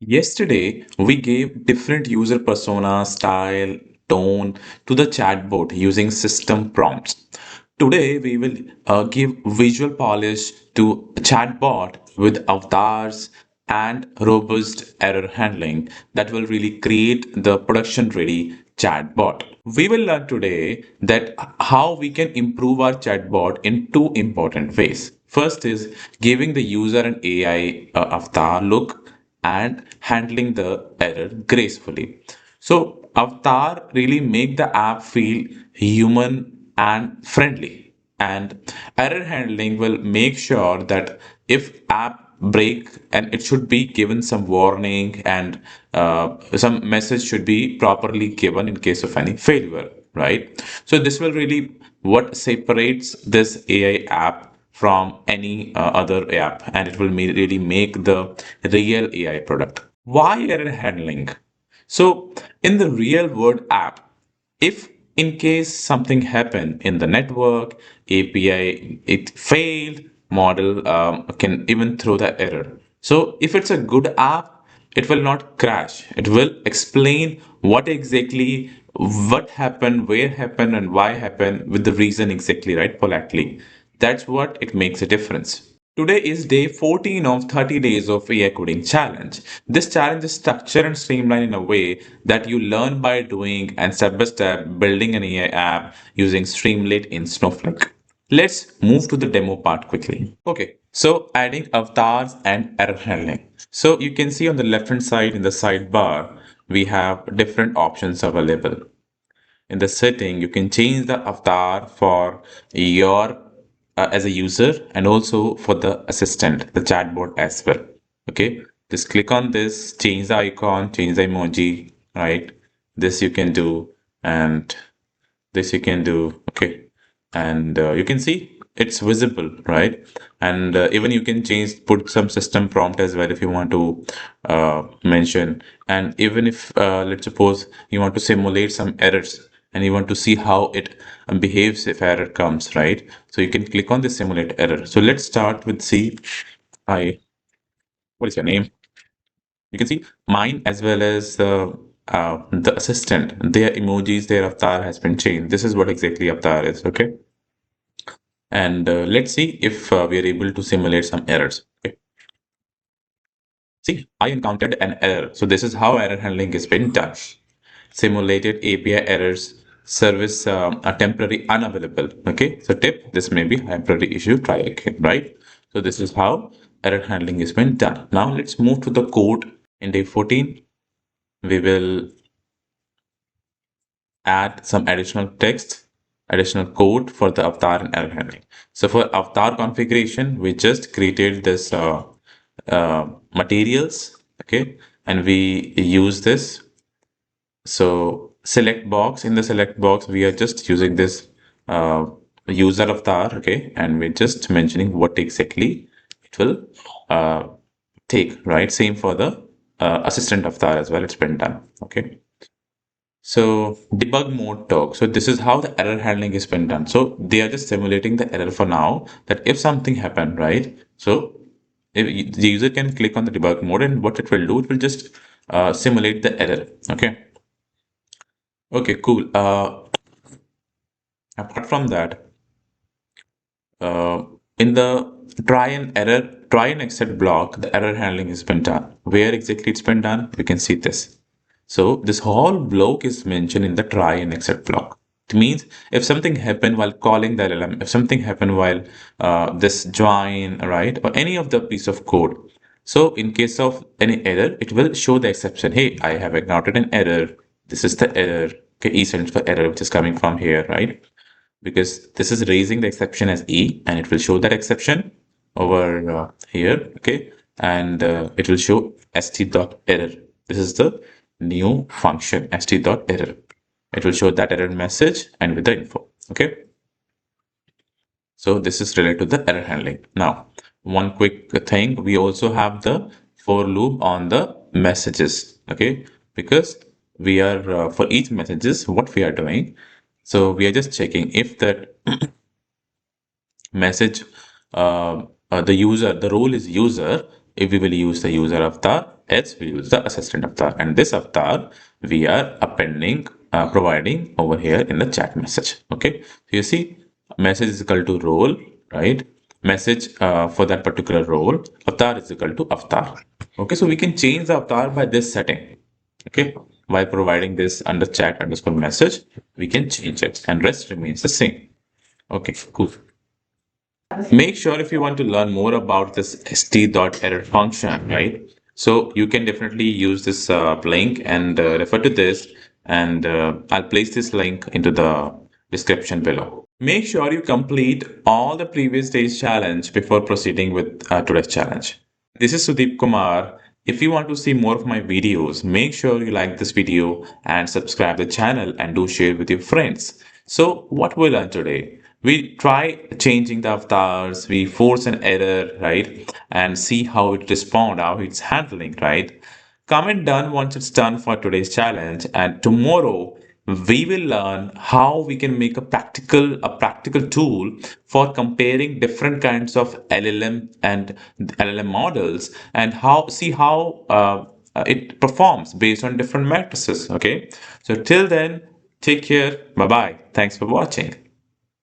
Yesterday, we gave different user persona, style, tone to the chatbot using system prompts. Today, we will give visual polish to chatbot with avatars and robust error handling that will really create the production ready chatbot. We will learn today that how we can improve our chatbot in two important ways. First is giving the user an AI avatar look and handling the error gracefully. So avatar really make the app feel human and friendly. And error handling will make sure that if app break and it should be given some warning and some message should be properly given in case of any failure, right? So this will really what separates this AI app from any other app, and it will really make the real AI product. Why error handling? So in the real world app, if in case something happened in the network, API, it failed, model can even throw the error. So if it's a good app, it will not crash. It will explain what exactly what happened, where happened, and why happened with the reason exactly, right? Politely. That's what it makes a difference. Today is day 14 of 30 days of AI coding challenge. This challenge is structured and streamlined in a way that you learn by doing and step by step building an AI app using Streamlit in Snowflake. Let's move to the demo part quickly. Okay, so adding avatars and error handling. So you can see on the left hand side in the sidebar, we have different options available. In the setting, you can change the avatar for your as a user and also for the assistant, the chatbot as well. Okay, just click on this, change the icon, change the emoji, right? This you can do, and this you can do. Okay, and you can see it's visible, right? And even you can change, put some system prompt as well if you want to mention. And even if let's suppose you want to simulate some errors and you want to see how it behaves if error comes, right? So you can click on the simulate error. So let's start with C. Hi, what is your name? You can see mine as well as the assistant, their emojis, their avatar has been changed. This is what exactly avatar is. Okay, and let's see if we are able to simulate some errors. Okay. See, I encountered an error. So this is how error handling has been done. Simulated API errors, service are temporary unavailable. Okay, so tip, this may be temporary issue, try again, right? So this is how error handling has been done. Now let's move to the code. In day 14, we will add some additional text, additional code for the avatar and error handling. So for avatar configuration, we just created this materials, okay, and we use this. So select box, in the select box, we are just using this user avatar, okay, and we're just mentioning what exactly it will uh, take, right? Same for the assistant avatar as well. It's been done, okay. So debug mode talk. So this is how the error handling is been done. So they are just simulating the error for now that if something happened, right? So if the user can click on the debug mode and what it will do, it will just simulate the error. Okay. Okay, cool. Apart from that, uh, in the try and exit block, the error handling has been done. Where exactly it's been done? You can see this. So this whole block is mentioned in the try and exit block. It means if something happened while calling the LLM, if something happened while this join, right, or any of the piece of code. So in case of any error, it will show the exception. Hey, I have encountered an error. This is the error. Okay, E stands for error, which is coming from here, right? Because this is raising the exception as E and it will show that exception over here, okay, and it will show st.error. This is the new function st.error. It will show that error message and with the info, okay. So this is related to the error handling. Now one quick thing, we also have the for loop on the messages, okay, because we are for each messages what we are doing, so we are just checking if that message the user, the role is user, if we will use the user avatar, Else we use the assistant avatar, and this avatar we are appending, providing over here in the chat message. Okay, so you see, message is equal to role, right? Message for that particular role, avatar is equal to avatar. Okay, so we can change the avatar by this setting. Okay, while providing this under chat underscore message, we can change it, and rest remains the same. Okay, cool. Make sure if you want to learn more about this st.error function, right? So you can definitely use this link and refer to this, and I'll place this link into the description below. Make sure you complete all the previous day's challenge before proceeding with today's challenge. This is Sudeep Kumar. If you want to see more of my videos, make sure you like this video and subscribe the channel and do share with your friends. So what we learned today? We try changing the avatars, we force an error, right? And see how it responds, how it's handling, right? Comment done once it's done for today's challenge, and tomorrow we will learn how we can make a practical tool for comparing different kinds of LLM and LLM models, and how it performs based on different matrices. Okay, so till then, take care. Bye bye. Thanks for watching.